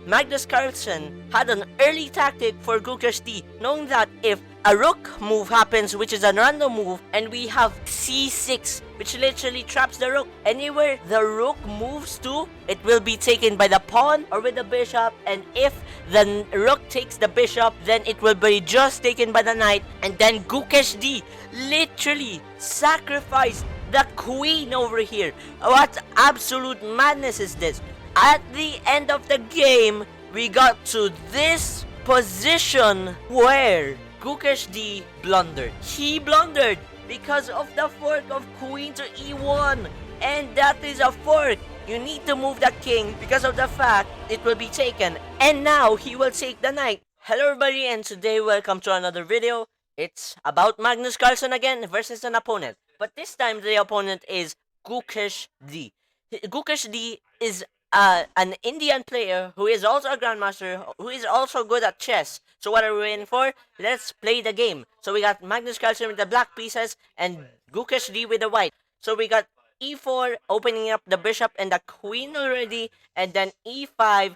Magnus Carlsen had an early tactic for Gukesh D, knowing that if a rook move happens, which is a random move, and we have c6, which literally traps the rook. Anywhere the rook moves to, it will be taken by the pawn or with the bishop, and if the rook takes the bishop, then it will be just taken by the knight, and then Gukesh D literally sacrificed the queen over here. What absolute madness is this? At the end of the game, we got to this position where Gukesh D blundered. He blundered because of the fork of queen to e1, and that is a fork. You need to move the king because of the fact it will be taken, and now he will take the knight. Hello everybody, and today welcome to another video. It's about Magnus Carlsen again versus an opponent, but this time the opponent is Gukesh D. Gukesh D is an Indian player who is also a grandmaster, who is also good at chess. So what are we waiting for? Let's play the game. So we got Magnus Carlsen with the black pieces and Gukesh D with the white. So we got e4 opening up the bishop and the queen already, and then e5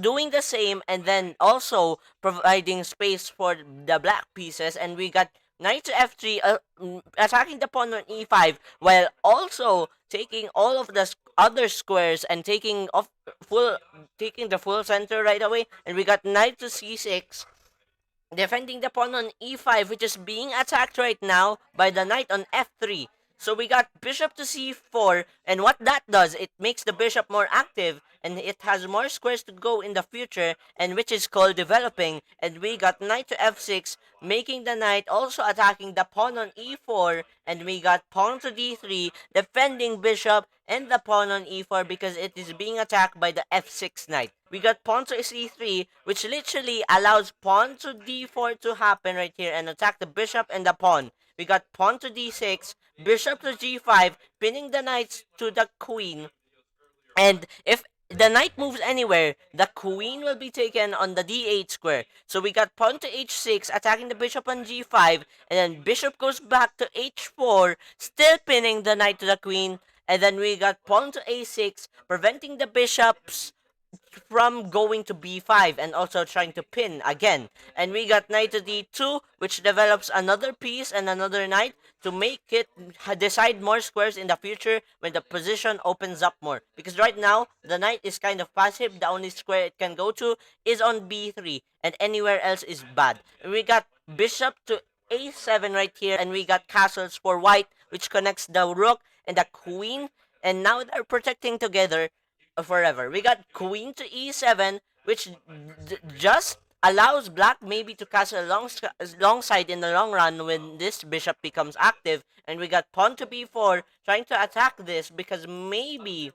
doing the same, and then also providing space for the black pieces, and we got knight to f3 attacking the pawn on e5 while also taking all of the other squares and taking the full center right away, and we got knight to c6 defending the pawn on e5, which is being attacked right now by the knight on f3. So we got bishop to c4, and what that does, it makes the bishop more active, and it has more squares to go in the future, and which is called developing. And we got knight to f6, making the knight also attacking the pawn on e4, and we got pawn to d3, defending bishop and the pawn on e4 because it is being attacked by the f6 knight. We got pawn to c3, which literally allows pawn to d4 to happen right here and attack the bishop and the pawn. We got pawn to d6, bishop to g5, pinning the knights to the queen. And if the knight moves anywhere, the queen will be taken on the d8 square. So we got pawn to h6, attacking the bishop on g5, and then bishop goes back to h4, still pinning the knight to the queen. And then we got pawn to a6, preventing the bishops from going to b5 and also trying to pin again. And we got knight to d2, which develops another piece and another knight to make it decide more squares in the future when the position opens up more. Because right now, the knight is kind of passive. The only square it can go to is on b3, and anywhere else is bad. And we got bishop to a7 right here, and we got castles for white, which connects the rook and the queen, and now they're protecting together forever. We got queen to e7, which just allows black maybe to castle alongside in the long run when this bishop becomes active. And we got pawn to b4, trying to attack this because maybe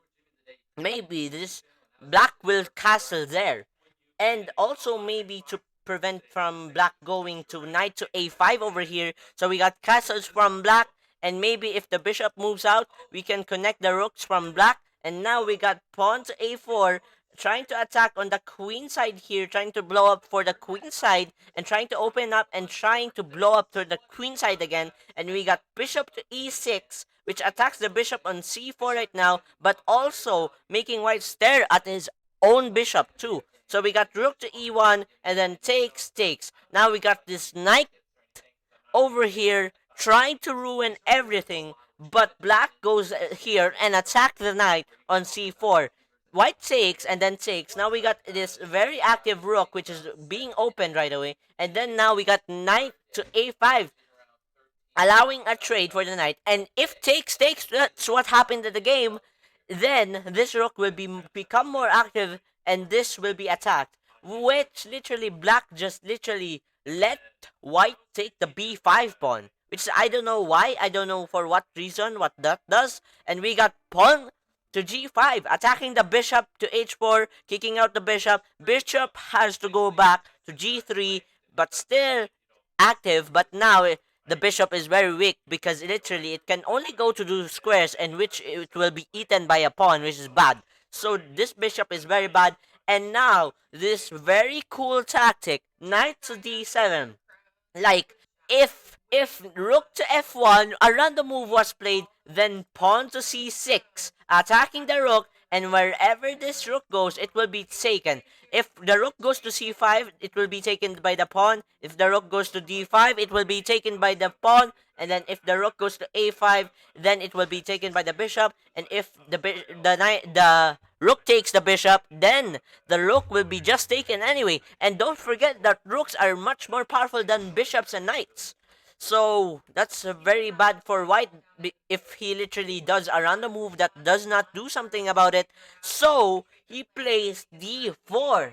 this black will castle there, and also maybe to prevent from black going to knight to a5 over here. So we got castles from black, and maybe if the bishop moves out, we can connect the rooks from black. And now we got pawn to a4, trying to attack on the queen side here, trying to blow up for the queen side, and trying to open up and trying to blow up to the queen side again. And we got bishop to e6, which attacks the bishop on c4 right now, but also making white stare at his own bishop too. So we got rook to e1, and then takes. Now we got this knight over here trying to ruin everything, but black goes here and attack the knight on c4. White takes and then takes. Now we got this very active rook, which is being opened right away. And then now we got knight to a5, allowing a trade for the knight. And if takes, that's what happened in the game, then this rook will become more active, and this will be attacked. Which literally black just literally let white take the b5 pawn. Which I don't know why, I don't know for what reason, what that does. And we got pawn to g5, attacking the bishop to h4, kicking out the bishop. Bishop has to go back to g3, but still active. But now the bishop is very weak because literally it can only go to do squares, and which it will be eaten by a pawn, which is bad. So this bishop is very bad. And now this very cool tactic, knight to d7. Like, if rook to f1, a random move was played, then pawn to c6, attacking the rook, and wherever this rook goes, it will be taken. If the rook goes to c5, it will be taken by the pawn. If the rook goes to d5, it will be taken by the pawn. And then if the rook goes to a5, then it will be taken by the bishop. And if the rook takes the bishop, then the rook will be just taken anyway. And don't forget that rooks are much more powerful than bishops and knights. So that's very bad for white if he literally does a random move that does not do something about it. So he plays d4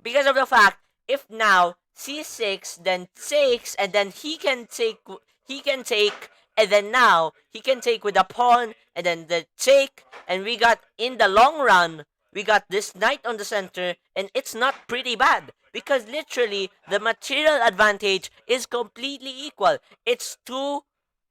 because of the fact if now c6 then takes and then he can take and then now he can take with the pawn and then the take, and we got in the long run we got this knight on the center, and it's not pretty bad because literally the material advantage is completely equal. It's two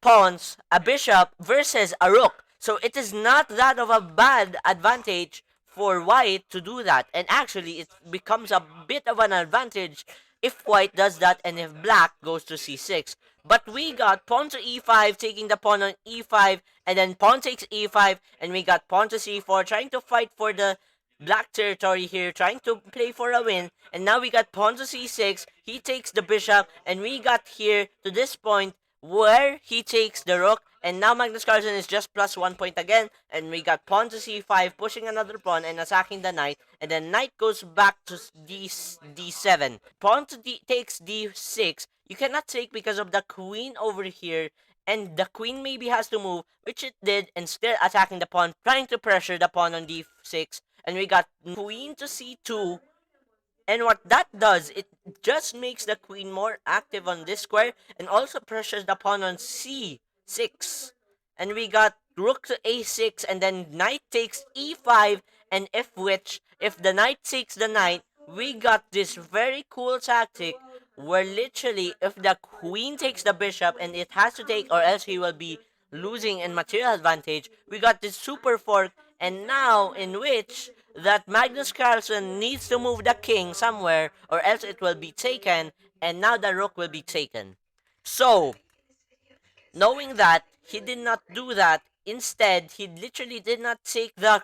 pawns, a bishop versus a rook. So it is not that of a bad advantage for white to do that. And actually, it becomes a bit of an advantage if white does that and if black goes to c6. But we got pawn to e5, taking the pawn on e5, and then pawn takes e5, and we got pawn to c4, trying to fight for the black territory here, trying to play for a win. And now we got pawn to c6, he takes the bishop, and we got here to this point where he takes the rook, and now Magnus Carlsen is just plus 1 point again, and we got pawn to c5, pushing another pawn and attacking the knight, and then knight goes back to d7. Pawn to takes d6, you cannot take because of the queen over here, and the queen maybe has to move, which it did, and still attacking the pawn, trying to pressure the pawn on d6, and we got queen to c2, and what that does, it just makes the queen more active on this square and also pressures the pawn on c6. And we got rook to a6 and then knight takes e5, and if the knight takes the knight, we got this very cool tactic where literally if the queen takes the bishop and it has to take or else he will be losing in material advantage, we got this super fork, and now in which that Magnus Carlsen needs to move the king somewhere or else it will be taken, and now the rook will be taken. So, knowing that, he did not do that. Instead, he literally did not take the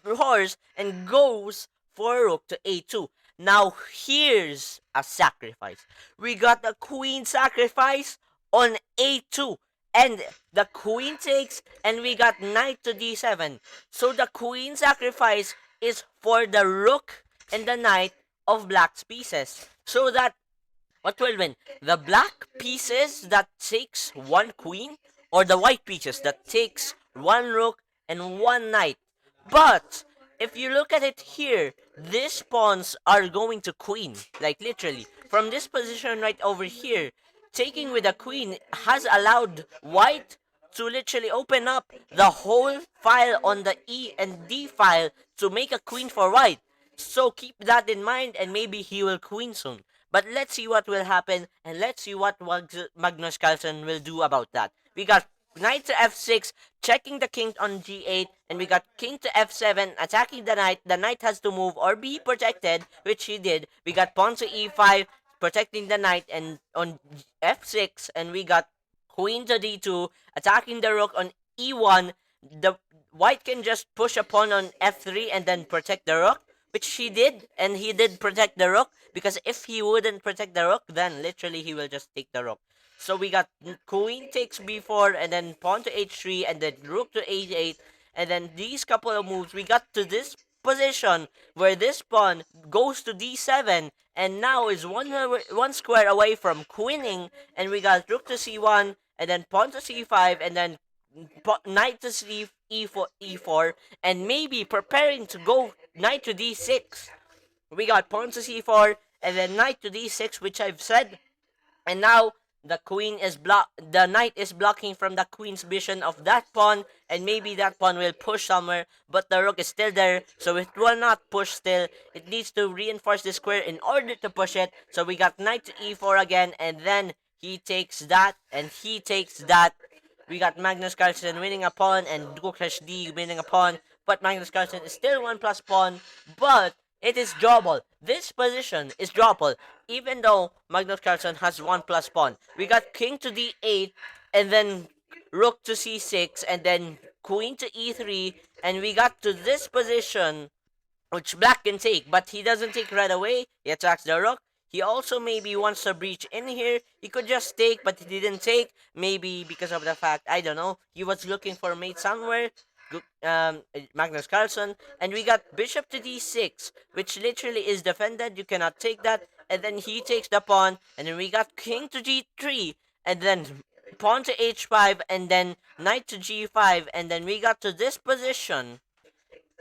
horse and goes for rook to a2. Now, here's a sacrifice. We got the queen sacrifice on a2. And the queen takes, and we got knight to d7. So the queen sacrifice is for the rook and the knight of black's pieces. So that what will win? The black pieces that takes one queen, or the white pieces that takes one rook and one knight. But if you look at it here, these pawns are going to queen, like literally. From this position right over here, taking with a queen has allowed white to literally open up the whole file on the E and D file to make a queen for white. So keep that in mind, and maybe he will queen soon. But let's see what will happen, and let's see what Magnus Carlsen will do about that. We got knight to f6, checking the king on g8, and we got king to f7, attacking the knight. The knight has to move or be protected, which he did. We got pawn to e5, protecting the knight, and on f6, and we got queen to d2, attacking the rook on e1. The white can just push a pawn on f3 and then protect the rook, which he did, and he did protect the rook, because if he wouldn't protect the rook, then literally he will just take the rook. So we got queen takes b4, and then pawn to h3, and then rook to h8, and then these couple of moves, we got to this position where this pawn goes to d7, and now is one square away from queening, and we got rook to c1, and then pawn to c5, and then knight to e4, and maybe preparing to go knight to d6. We got pawn to c4, and then knight to d6, which I've said, and now the knight is blocking from the queen's vision of that pawn, and maybe that pawn will push somewhere, but the rook is still there, so it will not push still. It needs to reinforce the square in order to push it. So we got knight to e4 again, and then he takes that, and he takes that. We got Magnus Carlsen winning a pawn, and Gukesh D winning a pawn, but Magnus Carlsen is still 1+ pawn, but it is drawable. This position is drawable, even though Magnus Carlsen has 1+ pawn. We got king to d8, and then rook to c6, and then queen to e3, and we got to this position, which black can take, but he doesn't take right away. He attacks the rook. He also maybe wants to breach in here. He could just take, but he didn't take. Maybe because of the fact, I don't know, he was looking for a mate somewhere. Magnus Carlsen. And we got bishop to d6, which literally is defended. You cannot take that. And then he takes the pawn. And then we got king to g3. And then pawn to h5. And then knight to g5. And then we got to this position.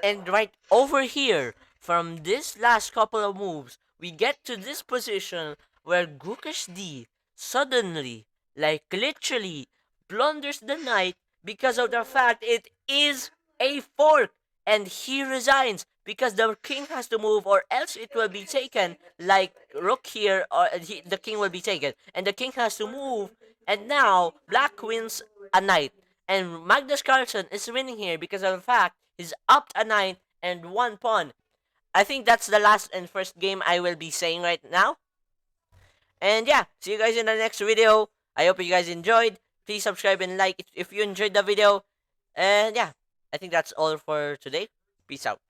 And right over here, from this last couple of moves, we get to this position where Gukesh D suddenly, like literally, blunders the knight because of the fact it is a fork, and he resigns because the king has to move or else it will be taken, like rook here, or the king will be taken, and the king has to move, and now black wins a knight. And Magnus Carlsen is winning here because of the fact he's upped a knight and one pawn. I think that's the last and first game I will be saying right now. And yeah, see you guys in the next video. I hope you guys enjoyed. Please subscribe and like if you enjoyed the video. And yeah, I think that's all for today. Peace out.